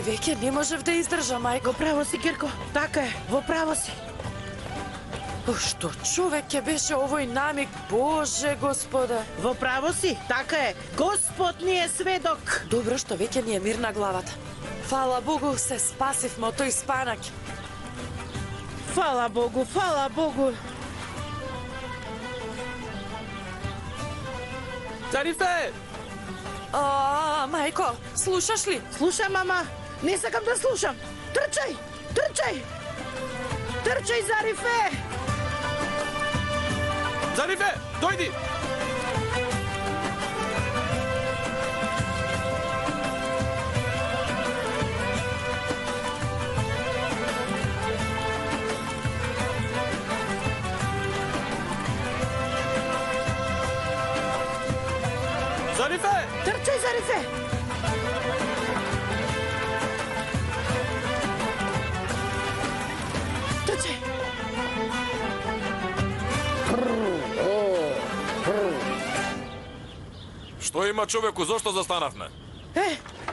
веќе не можев да издржам, мајко. Во право си, Герко, така е, во право си. Што човек ќе беше овој намик, Боже Господа. Во право си, така е. Господ ни е сведок. Добро што веќе ни е мирна главата. Фала Богу, се спасивме од тој спанак. Фала Богу, фала Богу. Зарифе! Мајко, слушаш ли? Слушам, мама. Не сакам да слушам. Трчај, трчај. Трчај, Зарифе. Зарифе, дојди! Зарифе! Трчај, Зарифе. Трчај. Што има, човеку, зошто застанавме?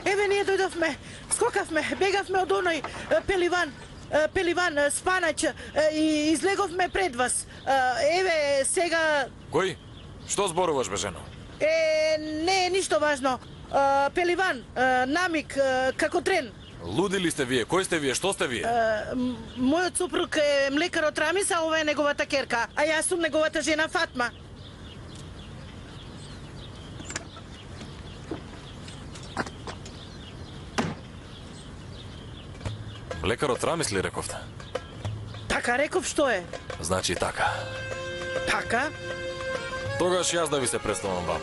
Еве ние дојдовме, скокавме, бегавме од оној пеливан, спанач и излеговме пред вас. Еве сега... Кој? Што зборуваш, бе, жено? Не е ништо важно. Пеливан, намик, како трен. Луди ли сте вие? Кој сте вие? Што сте вие? Мојот супруг е млекар од Рамиса, ова е неговата керка, а јас сум неговата жена Фатма. Лекарот Рамис ли рековте? Така реков, што е? Значи така. Така? Тогаш јас да ви се представам вам.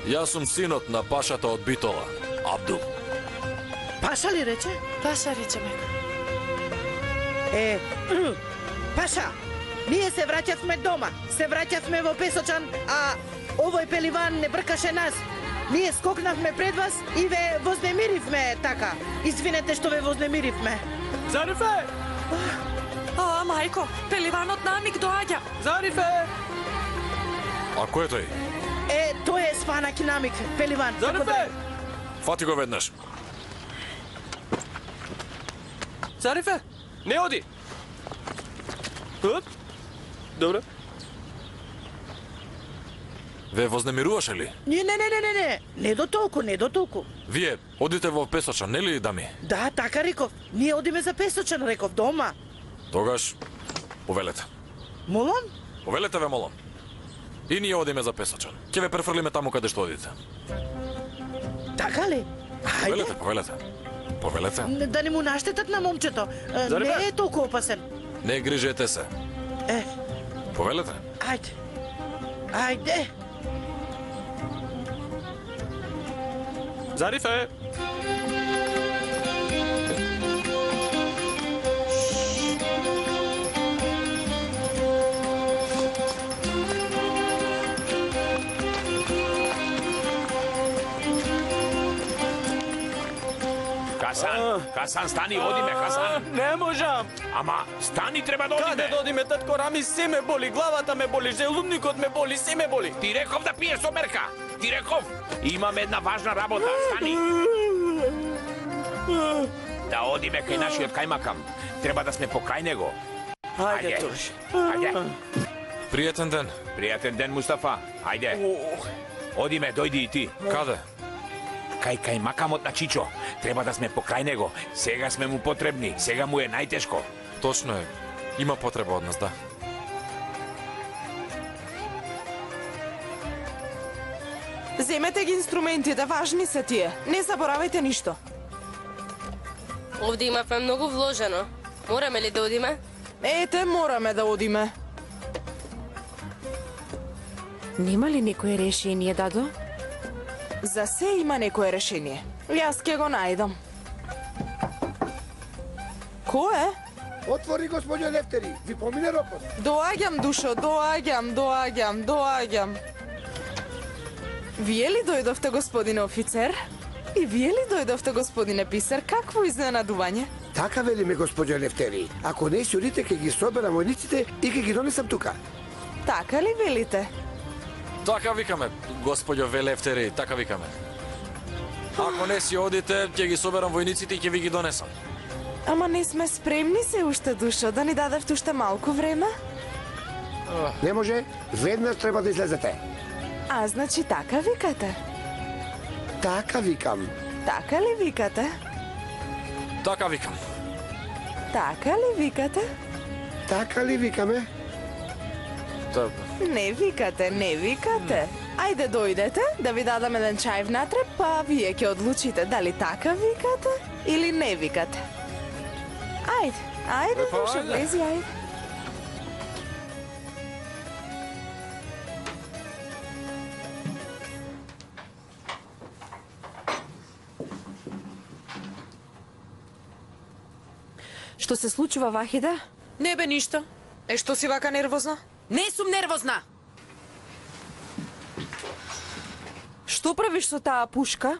Јас сум синот на пашата од Битола, Абдул. Паша ли рече? Паша рече, мајко. Паша, ние се враќавме дома, се враќавме во Песочан, а овој пеливан не бркаше нас. Ние скокнавме пред вас и ве вознемиривме, така. Извинете што ве вознемиривме. Зарифе! Мајко, пеливанот намик доаѓа. Зарифе! А кој е тој? Тој е спанак и намик, пеливан. Зарифе! Фати го веднаш. Зарифе! Не оди! Добро. Ве вознемируваше ли? Не до толку, не до толку. Вие одите во Песочан, нели, дами? Да, така реков. Ние одиме за Песочан, реков, дома. Тогаш, повелете. Молам? Повелете, ве молам. И ние одиме за Песочан. Ќе ве префрлиме таму каде што одите. Така ли? Ајде. Повелете. Повелете. Да не му наштетат на момчето. Не е толку опасен. Не грижете се. Повелете. Ајде. Зарифе! Хасан, стани, одиме, Хасан. Не можам. Ама, стани, треба да одиме. Каде да одиме, татко Рамис, се ме боли, главата ме боли, желудникот ме боли, се ме боли. Ти реков да пиеш со мерка. Ти реков. Имам една важна работа, стани. Да одиме кај нашиот кајмакам. Треба да сме покрај него. Ајде, Турш. Ајде. Пријатен ден. Пријатен ден, Мустафа. Ајде. Одиме, дојди и ти. Каде? Кај макамот на Чичо. Треба да сме покрај него. Сега сме му потребни. Сега му е најтешко. Точно е. Има потреба од нас, да. Земете ги инструментите, важни се тие. Не заборавајте ништо. Овде имавме многу вложено. Мораме ли да одиме? Ете, мораме да одиме. Нема ли некое решение, Дадо? За се има некое решение. Јас ќе го најдам. Кој е? Отвори, господјо Лефтери, ви помине рокот. Доаѓам, Душо, доаѓам. Вие ли дојдовте, господине офицер? И вие ли дојдовте, господине писар? Какво изненадување? Така велиме, господјо Лефтери. Ако не сјурите, ќе ги соберам војниците и ќе ги донесам тука. Така ли велите? Така викаме, господјо Велефтери, така викаме. Ако не си одите, ќе ги соберам војниците и ќе ви ги донесам. Ама не сме спремни се уште, Душо, да ни дадевте уште малку време? Не може, веднаш треба да излезете. А, значи така викате? Така викам. Така ли викате? Така викам. Така ли викате? Така ли викаме? Не викате, не викате. Ајде дојдете, да ви дадам еден чај внатре, па вие ќе одлучите дали така викате или не викате. Ајде, ајде, Па, Душо, ајде. влези, ајде. Што се случува, Вахида? Не бе ништо. Што си вака нервозна? Не сум нервозна. Што правиш со таа пушка?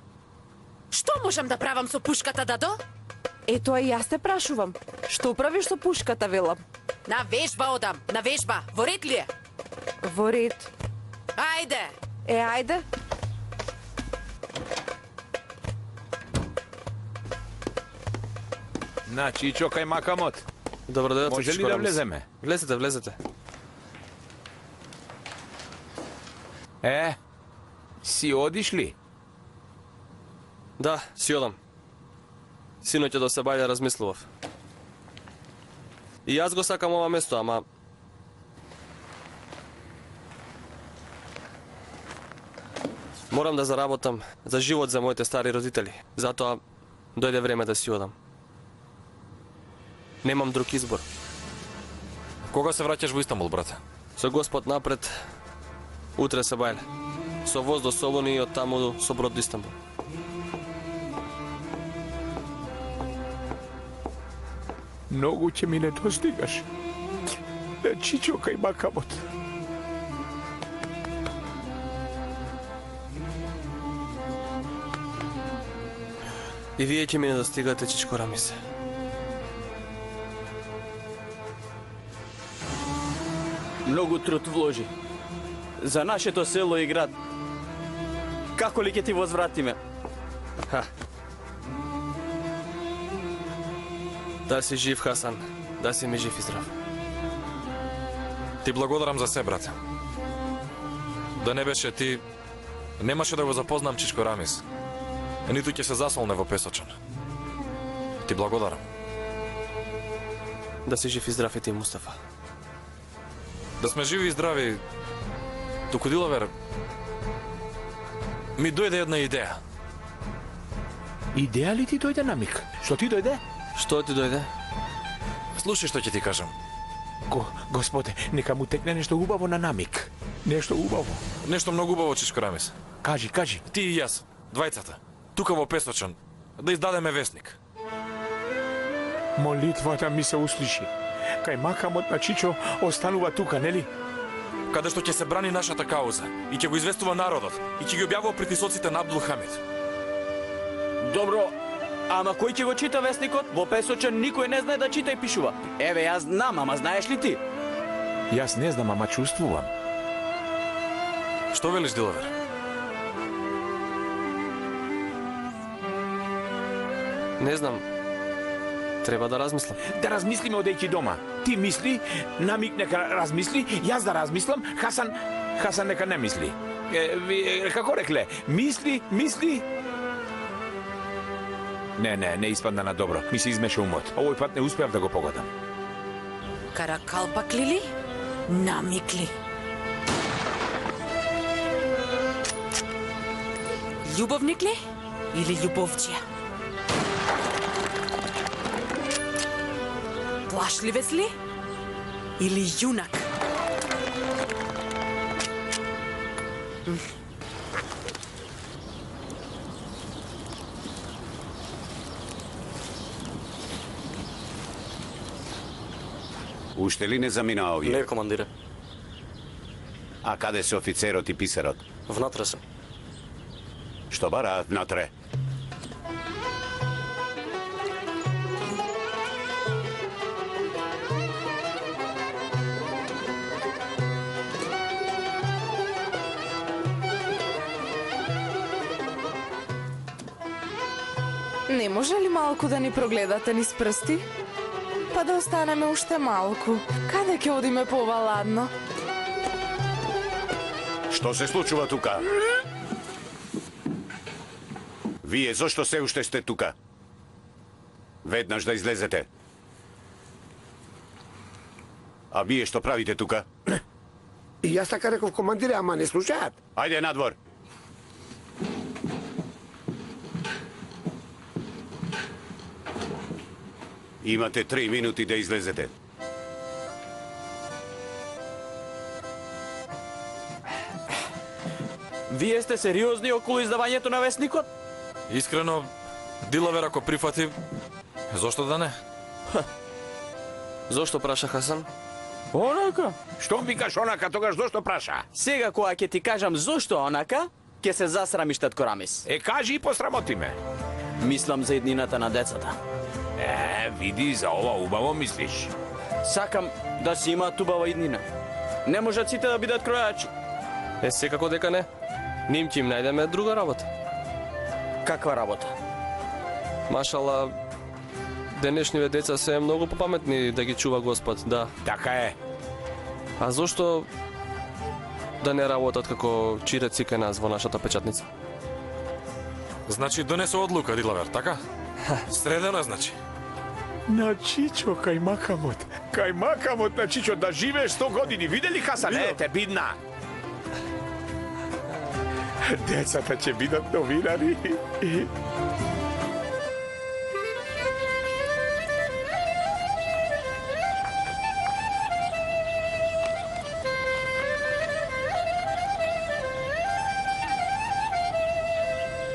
Што можам да правам со пушката, Дадо? Тоа и јас те прашувам. Што правиш со пушката, велам? На вежба одам, на вежба. Во ред ли е? Во ред. Ајде. Ајде. На Чичо кај Макамот. Добро дојдовте, Може ли Чичко да Рамис. влеземе? Влезете, влезете. Си одиш ли? Да, си одам. Синоќа до се бајде размислував. И јас го сакам ова место, ама... Морам да заработам за живот за моите стари родители. Затоа дојде време да си одам. Немам друг избор. Кога се враќаш во Истанбул, брате? Со Господ напред, утре се бајле. Со воз до Солуни и од таму со брод до Истанбул. Многу ќе ми недостигаш. На Чичо кај Макамот. И вие ќе ми недостигате, Чичко Рамисе. Многу труд вложи. За нашето село и град. Како ли ќе ти возвратиме? Ха. Да си жив, Хасан. Да си ми жив и здрав. Ти благодарам за се, брате. Да не беше ти, немаше да го запознам Чичко Рамис. Ниту ќе се засолне во Песочан. Ти благодарам. Да си жив и здрав и ти, Мустафа. Да сме живи и здрави. Туку Дилавер, ми дојде една идеја. Идеја ли ти дојде на миг? Што ти дојде? Што ти дојде? Слушај што ќе ти кажам. Господе, нека му текне нешто убаво на намик. Нешто убаво. Нешто многу убаво, Чичко Рамис. Кажи. Ти и јас, двајцата, тука во Песочан, да издадеме вестник. Молитвата ми се услиши. Кај Макамот на Чичо останува тука, нели? Каде што ќе се брани нашата кауза и ќе го известува народот и ќе ги објавува притисоците на Абдул Хамид. Добро, ама кој ќе го чита вестникот? Во Песочан никој не знае да чита и пишува. Еве, јас знам, ама знаеш ли ти? Јас не знам, ама чувствувам. Што велиш, Дилавер? Не знам. Треба да размислам. Да размислиме одејќи дома. Ти мисли, намик нека размисли, јас да размислам, Хасан нека не мисли. Како рекле? Мисли. Не испадна на добро. Ми се измеша умот. Овој пат не успеав да го погодам. Каракалпак ли? Намикли. Љубовник ли? Или љубовчија? Плашливец ли? Или јунак? Уште ли не замина овие? Не, командире. А каде се офицерот и писарот? Внатре се. Што бараат внатре? Не може ли малку да ни прогледате низ прсти? Па да останеме уште малку. Каде ќе одиме по ова ладно? Што се случува тука? Вие зошто се уште сте тука? Веднаш да излезете. А вие што правите тука? И јас така реков, командире, ама не слушаат. Ајде надвор. Имате 3 минути да излезете. Вие сте сериозни околу издавањето на весникот? Искрено, Дилавер ако прифати, зошто да не? Зошто праша Хасан? Онака. Што викаш онака, тогаш зошто праша? Сега кога ќе ти кажам зошто онака, ќе се засрамиш, татко Рамис. Кажи и посрамоти ме. Мислам за еднината на децата. Види, за ова убаво мислиш. Сакам да си имаат убава иднина. Не можат сите да бидат кројачи. Секако дека не. Ним ќе им најдеме друга работа. Каква работа? Машала, денешниве деца се многу попаметни да ги чува Господ, да. Така е. А зошто да не работат како чиреци кај нас во нашата печатница? Значи донесе одлука, Дилавер, така? Средено, значи. На Чичо, кај макамот. Кај макамот на Чичо, да живееш 100 години. Видели, Хасан? Ете, бидна. Децата ќе бидат новинари.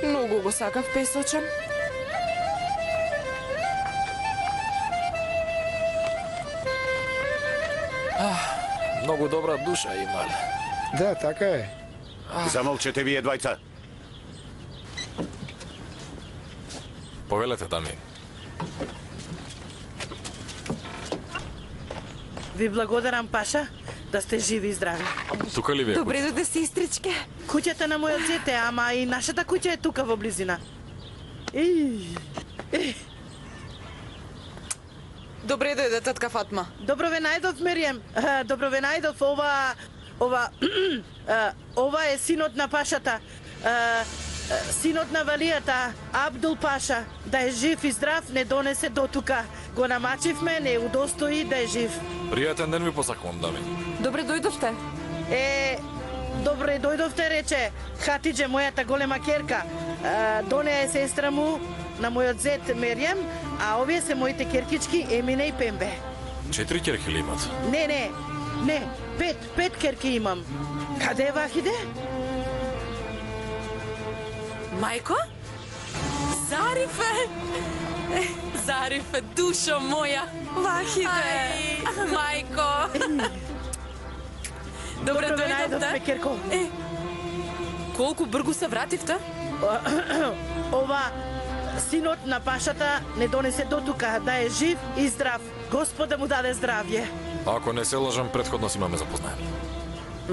Многу го сакав песочен. Многу добра душа има. Да, така е. Замолчете вие двајца. Повелете, дами. Ви благодарам, Паша, да сте живи и здрави. Тука ли ви е? Добре дојде, сестричке. Куќата на мојот зете, ама и нашата куќа е тука во близина. Добре дојде, татка Фатма. Добро ве најдов, Мерием. Добро ве најдов. Ова е синот на Пашата. Синот на Валијата, Абдул Паша. Да е жив и здрав, не донесе до тука. Го намачивме, не удостои да е жив. Пријатен ден ви посакувам, дами. Добре дојдовте. Добре дојдовте, рече Хатидже, мојата голема керка. Донеа е сестра му на мојот зет Мерием, а овие се моите керкички Емине и Пембе. 4 керки ли имат? Не, 5 керки имам. Каде е Вахиде? Мајко? Зарифе! Зарифе, душо моја! Вахиде! Мајко! Добре дојдовте. Керко. Колку бргу се вративте? Ова синот на Пашата не донесе до тука, да е жив и здрав. Господ да му даде здравје. Ако не се лажам, претходно си имаме запознаење.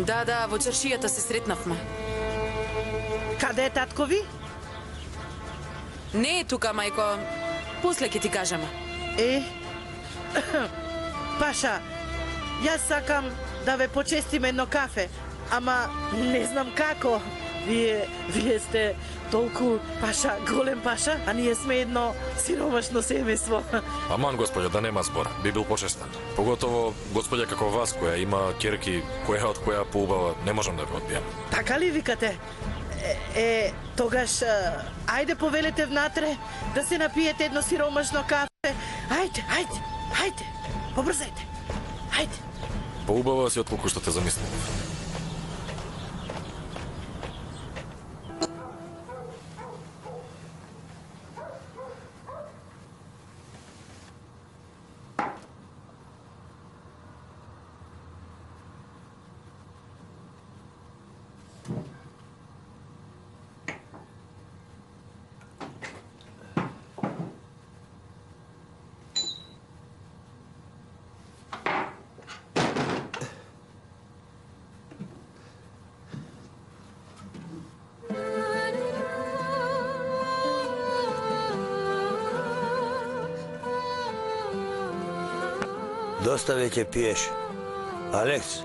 Да, во чаршијата се сретнавме. Каде е татко ви? Не е тука, мајко. После ќе ти кажеме. Паша, јас сакам да ве почестим едно кафе, ама не знам како. Вие сте толку Паша, голем Паша, а ние сме едно сиромашно семејство. Аман, господја, да нема збор. Би бил почестен. Поготово господја како вас, која има керки, која од која поубава, не можам да ве одбијам. Така ли викате? Тогаш, ајде повелете внатре да се напиете едно сиромашно кафе. Ајде, побрзајте. Ајде. Поубава си отколку што те замислив. Доста веќе пиеш. Алекс,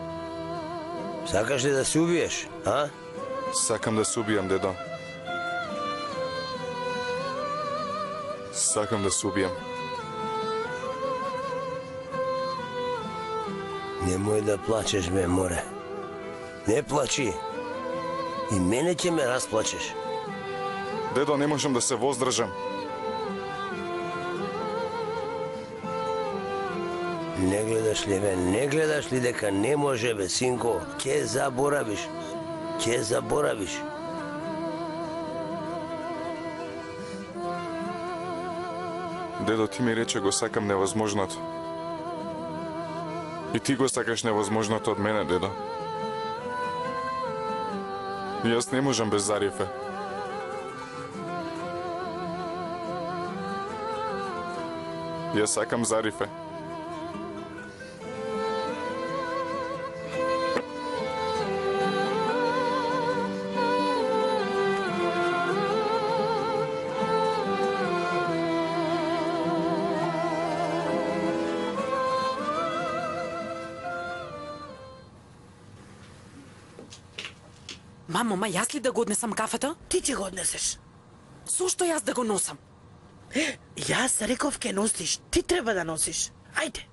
сакаш ли да се убиеш, а? Сакам да се убијам, дедо. Сакам да се убијам. Немој да плачеш, бе, море. Не плачи. И мене ќе ме расплачеш. Дедо, не можам да се воздржам. Не гледаш ли, бе? Не гледаш ли дека не може, бе, синко? Ке заборавиш. Ке заборавиш. Дедо, ти ми рече го сакам невозможното. И ти го сакаш невозможното од мене, дедо. Јас не можам без Зарифе. Јас сакам Зарифе. Мамо, јас ли да го однесам кафето? Ти ќе го однесеш. Зошто јас да го носам? Јас реков ке носиш, ти треба да носиш. Ајде.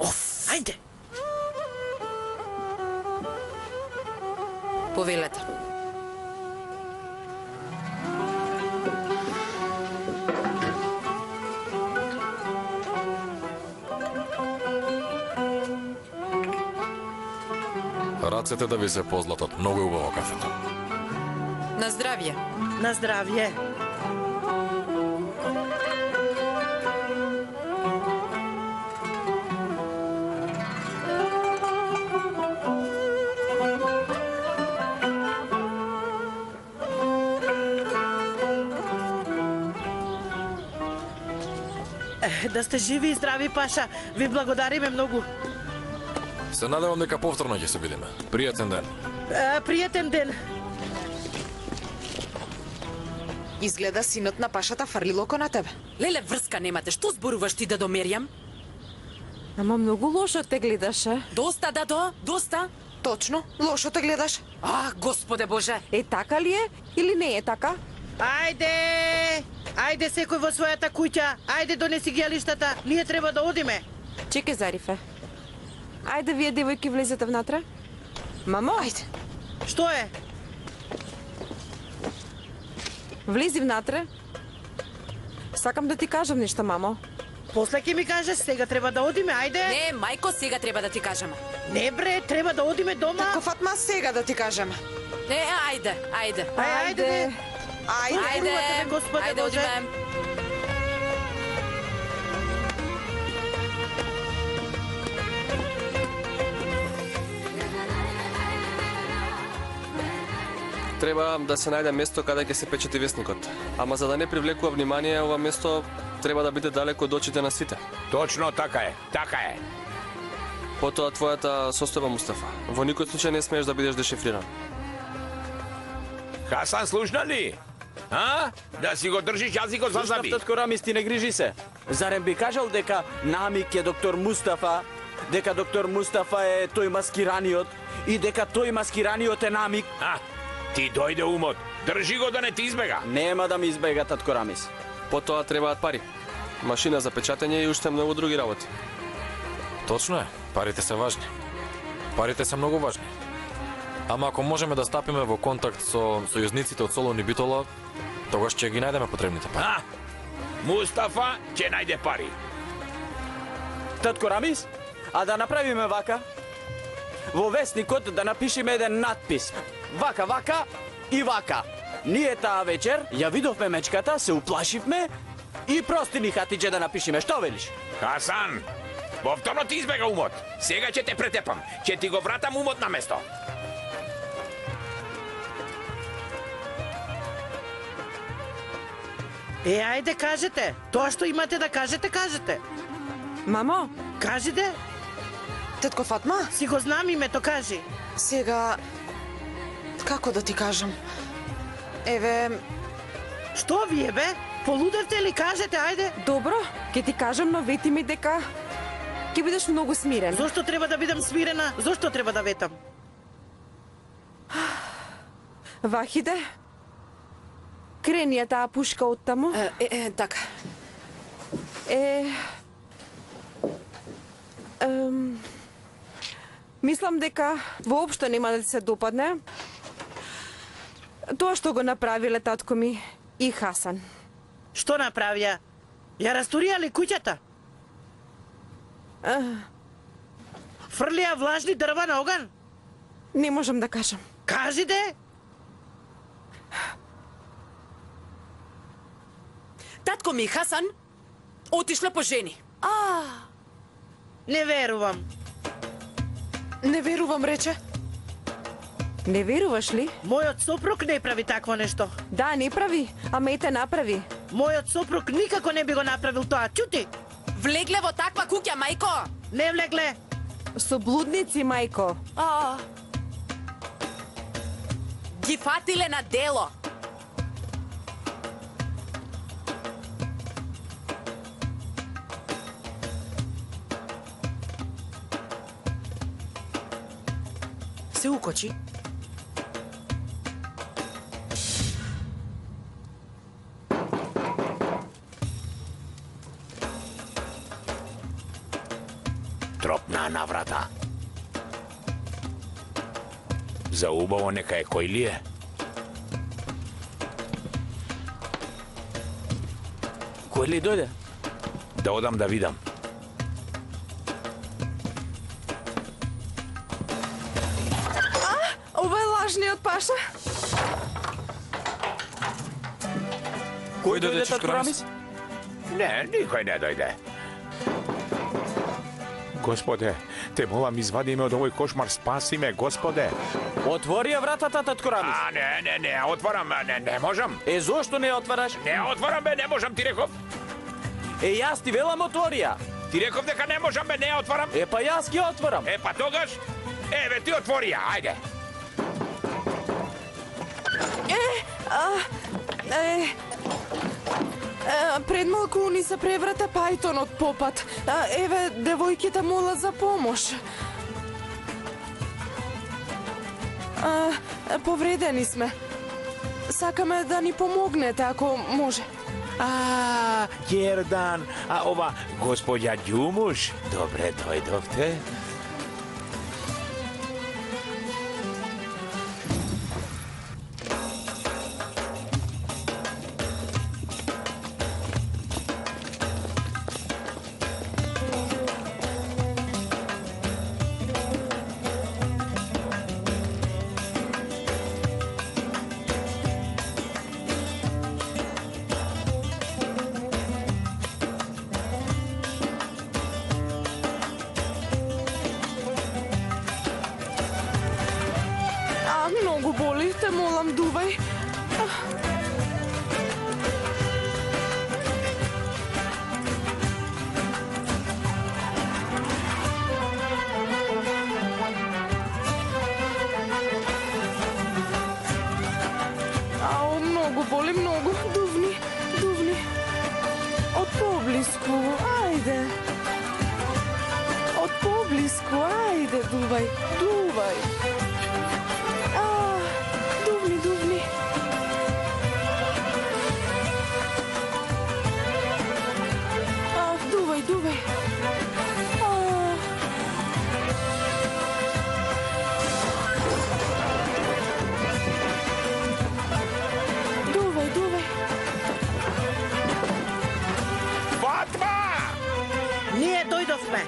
Ајде. Повелете. Рацете да ви се позлатат. Многу е убаво кафето. На здравје. На здравје. Да сте живи и здрави, Паша. Ви благодариме многу. Се надевам дека повторно ќе се видиме. Пријатен ден. Пријатен ден. Изгледа синот на Пашата фрлил око на тебе. Леле, врска немате. Што зборуваш ти, Дадо Мерјам? Ама многу лошо те гледаше. Доста, Дадо, доста. Точно, лошо те гледаш. Господе Боже. Е, така ли е или не е така? Ајде! Ајде секој во својата куќа. Ајде донеси ги јалиштата. Ние треба да одиме. Чекај, Зарифе. Ајде вие девојки влезете внатре. Мамо? Ајде. Што е? Влези внатре. Сакам да ти кажам нешто, мамо. После ќе ми кажеш, сега треба да одиме, ајде. Не, мајко, сега треба да ти кажам. Не бре, треба да одиме дома. Тако, Фатма, сега да ти кажем. Не, ајде, ајде. Ајде. Ајде, Господе ајде, Боже. одиме. Треба да се најде место каде ќе се печати весникот. Ама за да не привлекува внимание, ова место треба да биде далеко од очите на сите. Точно така е, така е. Потоа твојата состојба, Мустафа. Во никој случај не смееш да бидеш дешифриран. Хасан, слушна ли? А? Да си го држиш јазикот за заби. Татко Рамис, ти не грижи се. Зарем би кажал дека намик е доктор Мустафа, дека доктор Мустафа е тој маскираниот и дека тој маскираниот е намик? Ти дојде умот. Држи го да не ти избега. Нема да ми избега, татко Рамис. Потоа требаат пари. Машина за печатење и уште многу други работи. Точно е. Парите се важни. Парите се многу важни. Ама ако можеме да стапиме во контакт со сојузниците од Солон и Битола, тогаш ќе ги најдеме потребните пари. Мустафа ќе најде пари. Татко Рамис, а да направиме вака? Во весникот да напишеме еден надпис. Вака, вака и вака. Ние таа вечер ја видовме мечката, се уплашивме и прости ни Хатидже да напишеме. Што велиш? Хасан, повторно ти избега умот. Сега ќе те претепам. Ќе ти го вратам умот на место. Ајде, кажете. Тоа што имате да кажете, кажете. Мамо? Кажете. Тетко Фатма? Си го знам името, кажи. Сега, како да ти кажам? Еве... Што вие, бе? Полудевте ли, кажете, ајде? Добро, ќе ти кажам, но вети ми дека... Ќе бидеш многу смирен. Зошто треба да бидам смирена? Зошто треба да ветам? Вахиде, крени ја таа пушка од таму. Така. Мислам дека воопшто нема да ти се допадне тоа што го направиле татко ми и Хасан. Што направија? Ја растурија ли куќата? Фрлија влажни дрва на оган? Не можам да кажам. Кажи де! Татко ми и Хасан отишле по жени. Не верувам. Не верувам, рече. Не веруваш ли? Мојот сопруг не прави такво нешто. Да, не прави, ама и те направи. Мојот сопруг никако не би го направил тоа. Чути? Влегле во таква куќа, мајко. Не влегле. Со блудници, мајко. Ги фатиле на дело. Се укочи. Тропна на врата. За убаво нека е кој ли е? Кој ли дојде? Да одам да видам. Ова е лажниот Паша. Кој дојде, татко Рамис? Не, никој не дојде. Господе, те молам, извади ме од овој кошмар, спаси ме, Господе. Отвори ја вратата, татко Рамис. Не, отворам, не можам. Зошто не отвараш? Не отворам, бе, не можам, ти реков. Јас ти велам отвори ја. Ти реков дека не можам, бе, не отворам. Па јас ги отворам. Па тогаш, бе, ти отвори ја, ајде. Пред малку ни се преврата пајтонот попат. Еве, девојките молат за помош. Повредени сме. Сакаме да ни помогнете, ако може. Јердан, ова господја Ѓумуш, добре дојдовте. Многу боли, те молам, дувај. Многу боли, многу. Дувни. Од поблиску, ајде. Од поблиску, ајде, дувај. Дувни. Дувај. Дувај. Фатма! Ние дојдовме.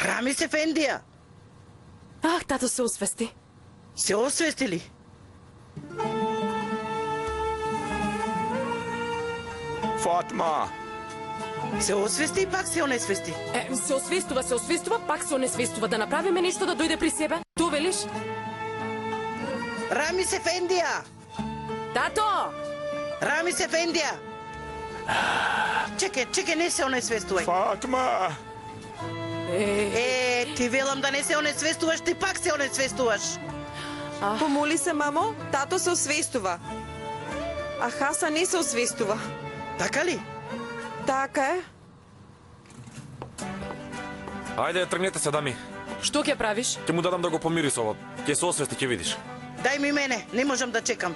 Рамис ефендија. Тато се освести. Се освести ли? Фатма! Се освести и пак се онесвести. Се освестува, пак се онесвестува. Да направиме нешто да дојде при себе. Тоа велиш? Рамис ефендија! Тато! Рамис ефендија! Чекај, не се онесвестувај. Фатма! Ти велам да не се онесвестуваш, ти пак се онесвестуваш. Помоли се, мамо, тато се освестува. А Хасан не се освестува. Така ли? Така е. Ајде, тргнете се, дами. Што ќе правиш? Ќе му дадам да го помирис ово. Ќе се освести, ќе видиш. Дај ми мене, не можам да чекам.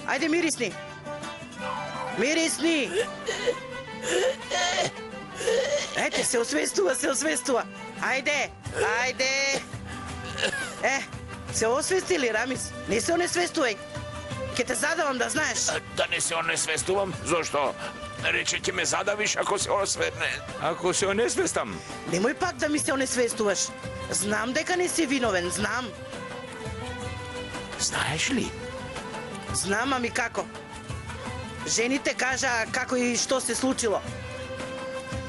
Ајде, мирисни. Мирисни! Ете, се освестува. Ајде, ајде. Се освести ли, Рамис? Не се онесвестувај. Ке те задавам, да знаеш. Да не се онесвестувам? Зошто? Рече ќе ме задавиш ако се осветне. Ако се онесвестам. Немој пак да ми се онесвестуваш. Знам дека не си виновен, знам. Знаеш ли? Знам, ами како? Жените кажа како и што се случило.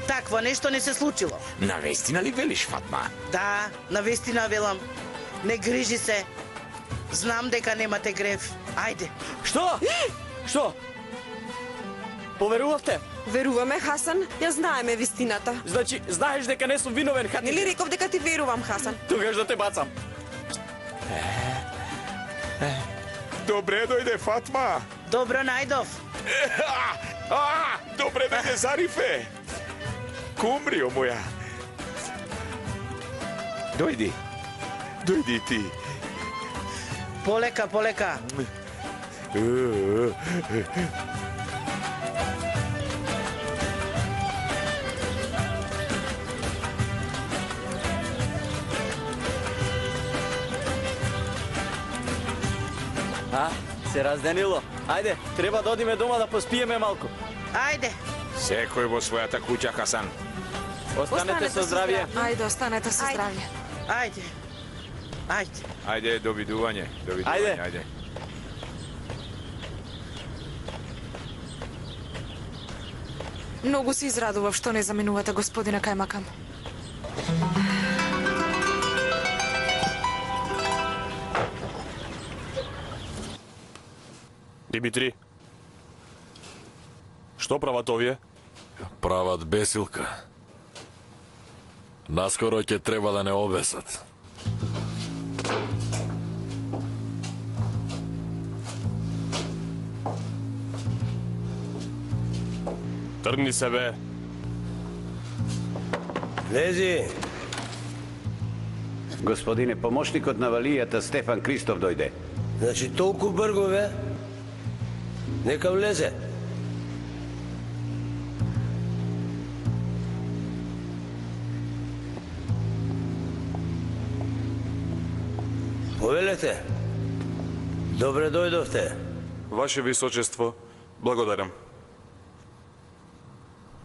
Такво нешто не се случило. Навестина ли велиш, Фатма? Да, навестина велам. Не грижи се. Знам дека немате грев. Ајде. Што? Што? Поверувавте? Веруваме, Хасан, ја знаеме вистината. Значи, знаеш дека не сум виновен, Хатике? Нели реков дека ти верувам, Хасан? Тогаш да те бацам. Добре дојде, Фатма. Добро најдов. Добре дојде, Зарифе. Кумрио моја. Дојди. Дојди ти. Полека. Се разденило. Ајде, треба да одиме дома да поспиеме малку. Ајде. Секој во својата куќа, Хасан. Останете со здравје. Ајде, останете со здравје. Ајде. Ајде, довидување. Ајде. Многу се израдував што не заминувате, господине Кајмакам. Димитри, што прават овие? Прават бесилка. Наскоро ќе треба да не обесат. Тргни се, бе. Лези. Господине, помошникот на валијата Стефан Кристоф дојде. Значи толку брго, бе? Нека влезе. Повелете. Добре дојдовте. Ваше височество, благодарам.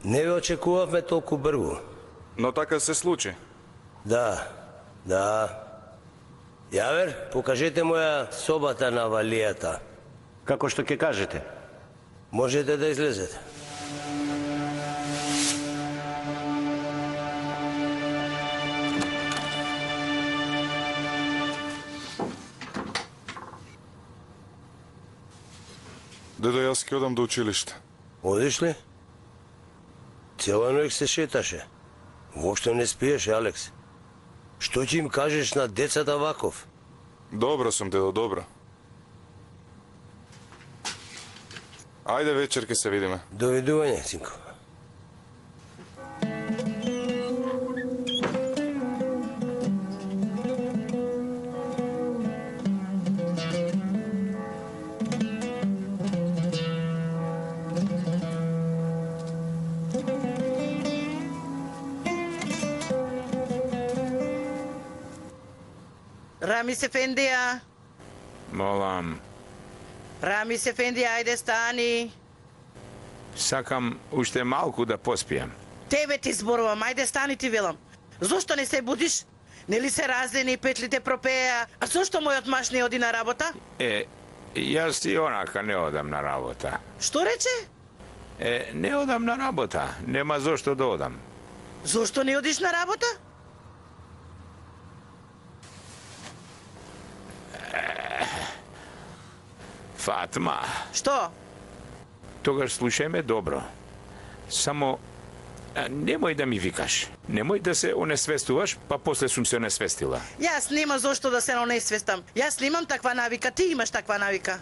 Не ве очекувавме толку брго. Но така се случи. Да. Јавер, покажете моја собата на валијата. Како што ќе кажете? Можете да излезете. Дедо, јас ќе одам до училиште. Одиш ли? Цела ноќ се шеташе. Воопшто не спиеше, Алекс. Што ќе им кажеш на децата ваков? Добро сум, дедо, добро. Ајде вечер ќе се видиме. Довидување, синко. Рамис Ефендија. Молам, Рамис Ефендија, ајде стани. сакам уште малку да поспијам. Тебе ти зборувам, ајде стани ти велам. Зошто не се будиш? Нели се раздени, петлите пропеа? А зошто мојот маж не оди на работа? Јас и онака не одам на работа. Што рече? Не одам на работа. Нема зошто да одам. Зошто не одиш на работа? Фатма, Што? тогаш слушај ме добро. Само Немој да ми викаш. Немој да се онесвестуваш, па после сум се онесвестила. Јас нема зошто да се онесвестам. Јас немам таква навика, ти имаш таква навика.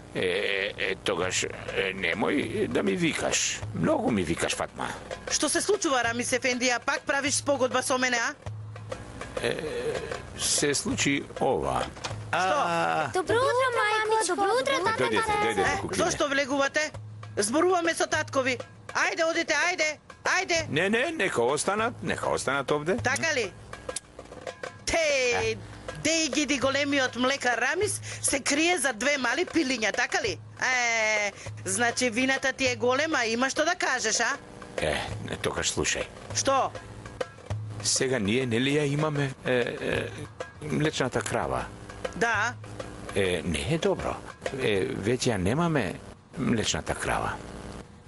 Тогаш немој да ми викаш. Многу ми викаш, Фатма. Што се случува, Рамис Ефендија? Пак правиш спогодба со мене, а? Се случи ова. Добро утро, мајко. Добро утро, тата. Дојдете, куклине. Зошто влегувате? Зборуваме со таткови. Ајде, одите, ајде. Не, нека останат овде. Така ли? Деј гиди големиот млекар Рамис се крие за две мали пилиња, така ли? Значи вината ти е голема, има што да кажеш, а? Тогаш слушај. Што? Сега ние нели ја имаме млечната крава. Да. Не е добро. Веќе ја немаме млечната крава.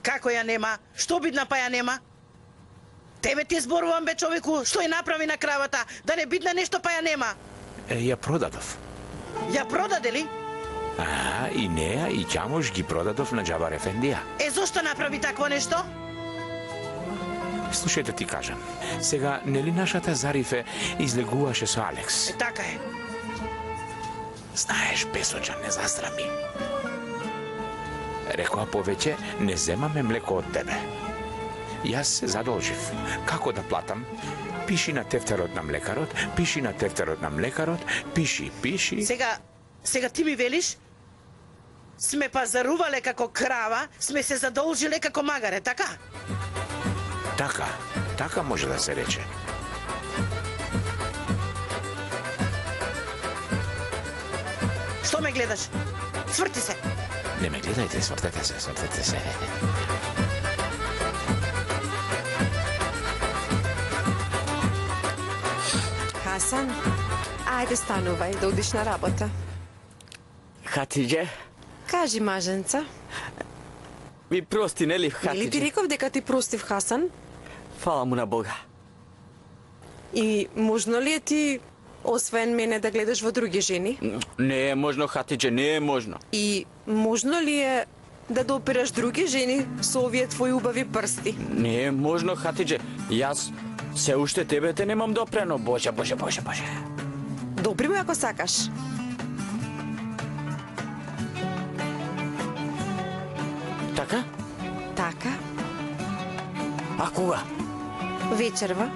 Како ја нема? Што бидна па ја нема? Тебе ти зборувам, бе, човеку, што ја направи на кравата? Да не бидна нешто па ја нема? Ја продадов. Ја продаде ли? И неа и ќамош ги продадов на Џабар Ефендија. Зошто направи такво нешто? Слушај да ти кажам. Сега, нели нашата Зарифе излегуваше со Алекс? Така е. Знаеш, Песочан не застрами. Рекоа повеќе не земаме млеко од тебе. Јас се задолжив. Како да платам? Пиши на тефтерот на млекарот, пиши. Сега ти ми велиш? Сме пазарувале како крава, сме се задолжиле како магаре, така? Така може да се рече. Што ме гледаш? Сврти се. Не ме гледајте, свртете се. Хасан, ајде станувај да одиш на работа. Хатидже? Кажи, маженца. Ми прости, нели, Хатидже? Нели ти реков дека ти простив, Хасан? Фала му на Бога. И можно ли е ти, освен мене, да гледаш во други жени? Не е можно, Хатидже, не е можно. И можно ли е да допираш други жени со овие твои убави прсти? Не е можно, Хатидже. Јас се уште тебе те немам допрено. Боже. Допри ме ако сакаш. Така? Така. А кога? Вечерва.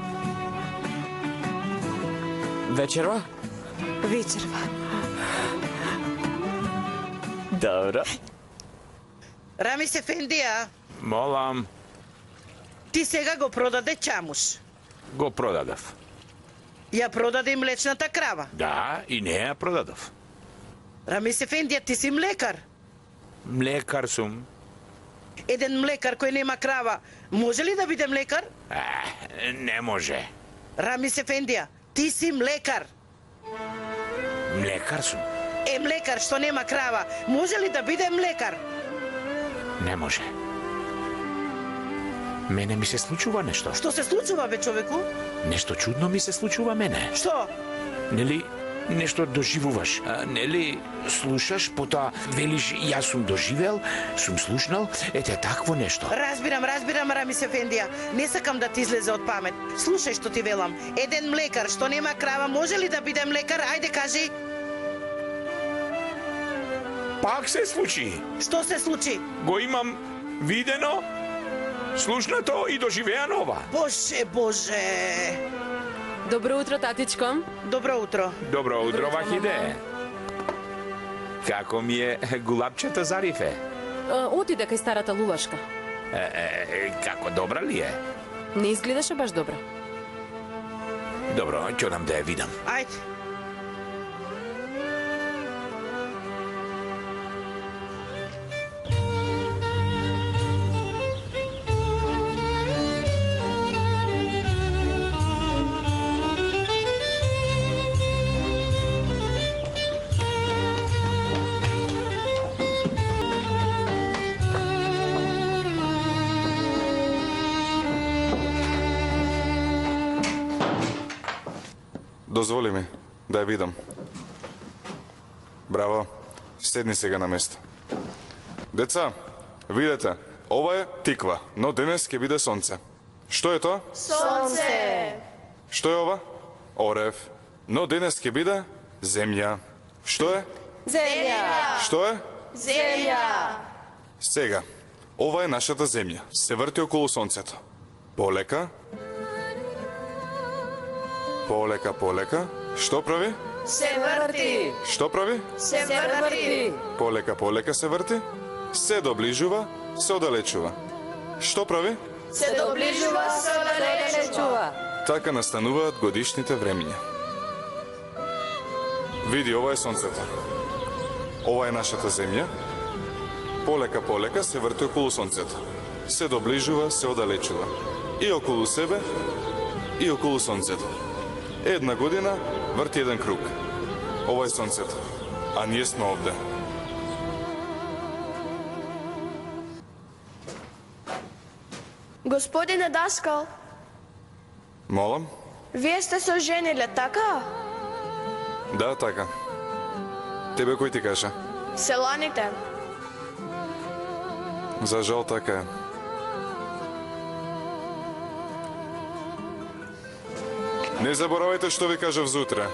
Вечерва? Вечерва. Добро. Рамис Ефендија, Молам, ти сега го продаде чамуш. го продадов. Ја продаде и млечната крава. Да, и не ја продадов. Рамис Ефендија, ти си млекар. Млекар сум. Еден млекар кој нема крава, може ли да биде млекар? Не може. Рамис Ефендија, ти си млекар. Млекар сум. Млекар што нема крава, може ли да биде млекар? Не може. Мене ми се случува нешто. Што се случува, бе, човеку? Нешто чудно ми се случува мене. Што? Нели нешто доживуваш? Нели слушаш, потоа велиш јас сум доживел, сум слушнал, ете такво нешто. Разбирам, Рамис Ефендија. Не сакам да ти излезе од памет. Слушај што ти велам. Еден млекар што нема крава, може ли да биде млекар? Ајде кажи. Пак се случи. Што се случи? Го имам видено, слушнато и доживеано ова. Боже. Добро утро, татичко. Добро утро. Добро утро, Вахиде. Како ми е гулапчето Зарифе? Отиде кај старата лувашка. Како добра ли е? Не изгледаше баш добро. Добро, ќе одам да ја видам. Ајде. Дозволи ми да ја видам. Браво, седни сега на место. Деца, видете, ова е тиква, но денес ќе биде сонце. Што е тоа? Сонце. Што е ова? Орев. Но денес ќе биде земја. Што е? Земја. Што е? Земја. Сега, ова е нашата земја. Се врти околу сонцето. Полека. Полека, полека. Што прави? Се врти. Што прави? Се врти. Полека, полека се врти. Се доближува, се оддалечува. Што прави? Се доближува, се оддалечува. Така настануваат годишните времиња. Види, ова е сонцето. Ова е нашата земја. Полека, полека се врти околу сонцето. Се доближува, се оддалечува. И околу себе, и околу сонцето. Една година врти еден круг. Ова е сонцето. А ние сме овде. Господине Даскал, Молам? вие сте се ожениле, така? Да, така. Тебе кој ти кажа? Селаните. За жал така е. Не заборавајте што ви кажав зутре.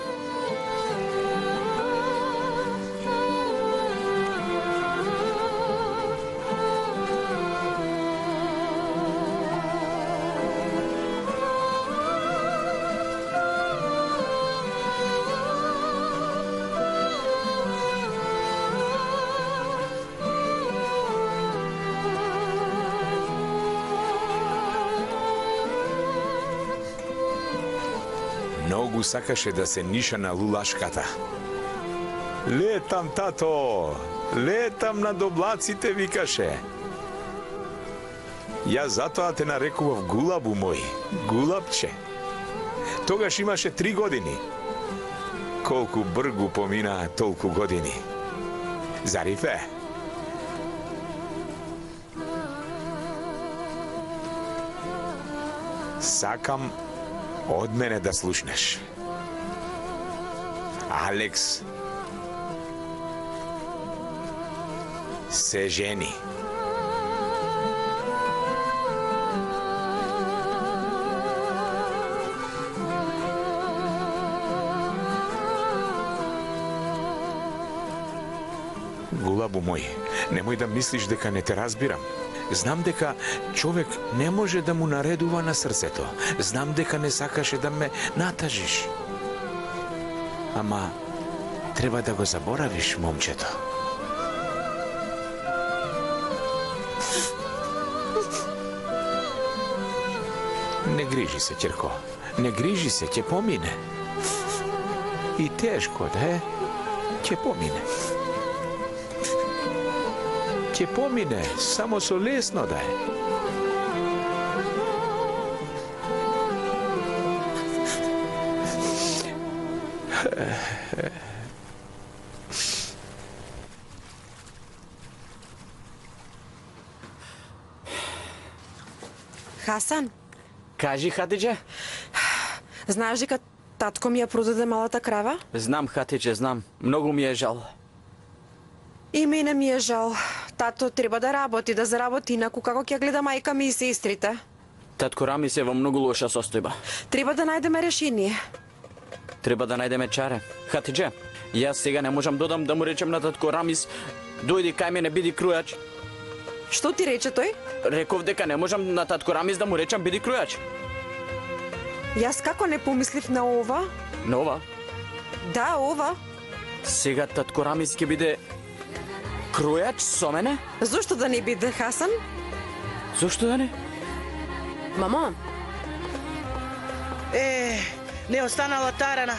Многу сакаше да се ниша на лулашката. Летам, тато! Летам над облаците, викаше. Јас затоа те нарекував Гулабу мој, Гулабче. Тогаш имаше 3 години. Колку бргу поминаа толку години. Зариф е? Сакам од мене да слушнеш. Алекс се жени. Гулабу мој, немој да мислиш дека не те разбирам. Знам дека човек не може да му наредува на срцето. Знам дека не сакаше да ме натажиш. Ама треба да го заборавиш, момчето. Не грижи се, ќерко. Не грижи се, ќе помине. И тешко да е, ќе помине. Ќе помине, само со лесно да е. Хасан, Кажи, Хатидже. знаеш дека татко ми ја продаде малата крава? Знам, Хатидже, знам. Многу ми е жал. И мене ми е жал. Тато треба да работи, да заработи, инаку како ќе гледа мајка ми и сестрите. Татко Рамис е во многу лоша состојба. Треба да најдеме решение. Треба да најдеме чаре. Хатидже, јас сега не можам додам да му речем на татко Рамис, дојди кај мене, биди крујач. Што ти рече тој? Реков дека не можам на татко Рамис да му речам биди крујач. Јас како не помислив на ова? На ова? Да, ова. Сега татко Рамис ќе биде крујач со мене? Зошто да не биде, Хасан? Зошто да не? Мамо, Не останала тарана.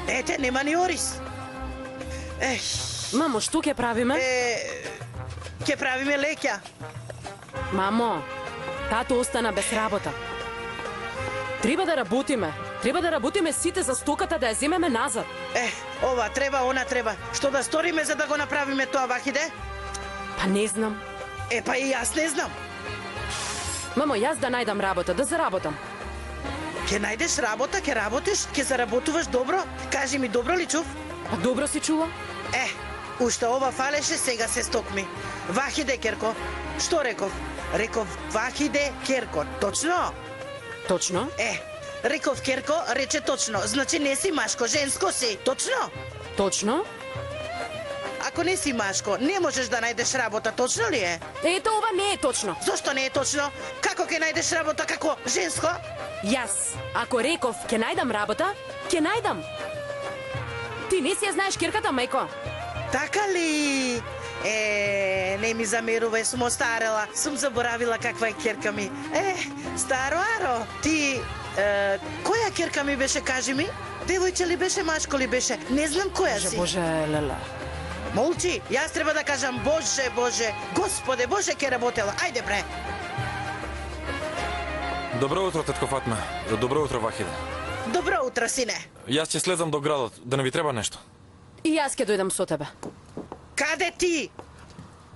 Ете, нема ни Орис. мамо, што ќе правиме? Ќе правиме леќа. Мамо, тато остана без работа. Треба да работиме. Треба да работиме сите за стоката да ја земеме назад. Ова треба, она треба. Што да сториме за да го направиме тоа, Вахиде? Па не знам. Па и јас не знам. Мамо, јас да најдам работа, да заработам. Ќе најдеш работа, ќе заработуваш добро? Кажи ми, добро ли чув? Па добро си чула? Уште ова фалеше, сега се стокми. Вахиде, Керко. Што реков? Реков Вахиде Керко. Точно? Точно? Реков Керко, рече точно. Значи не си машко, женско си. Точно? Точно? Ако не си машко, не можеш да најдеш работа, точно ли е? Ето ова не е точно. Зошто не е точно? Како ќе најдеш работа како женско? Јас, ако реков ќе најдам работа, ќе најдам. Ти не си ја знаеш кирката, мајко. Така ли? Не ми замерувај, сум остарела. Сум заборавила каква е керка ми. Старо Аро, ти... која керка ми беше, кажи ми? Девојче ли беше, машко ли беше? Не знам која си. Боже, леле. Молчи, јас треба да кажам Боже, Боже, Господе, Боже ке работела. Ајде бре. Добро утро, тетко Фатме. Добро утро, Вахиде. Добро утро, сине. Јас ќе слезам до градот, да не ви треба нешто. И јас ќе дојдам со тебе. Каде ти?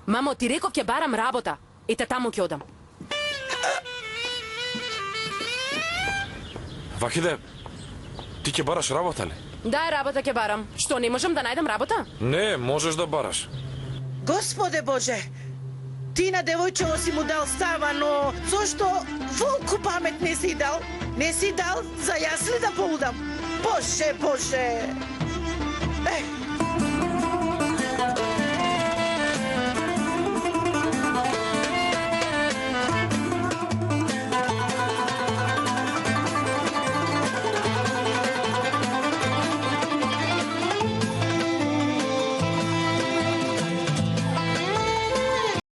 Мамо, ти реков ќе барам работа. Ете таму ќе одам. Вахиде, ти ќе бараш работа ли? Да, работа ќе барам. Што, не можам да најдам работа? Не, можеш да бараш. Господе Боже, ти на девојчево си му дал става, но зошто волку памет не си дал? Не си дал за јас ли да поудам? Боже, Боже!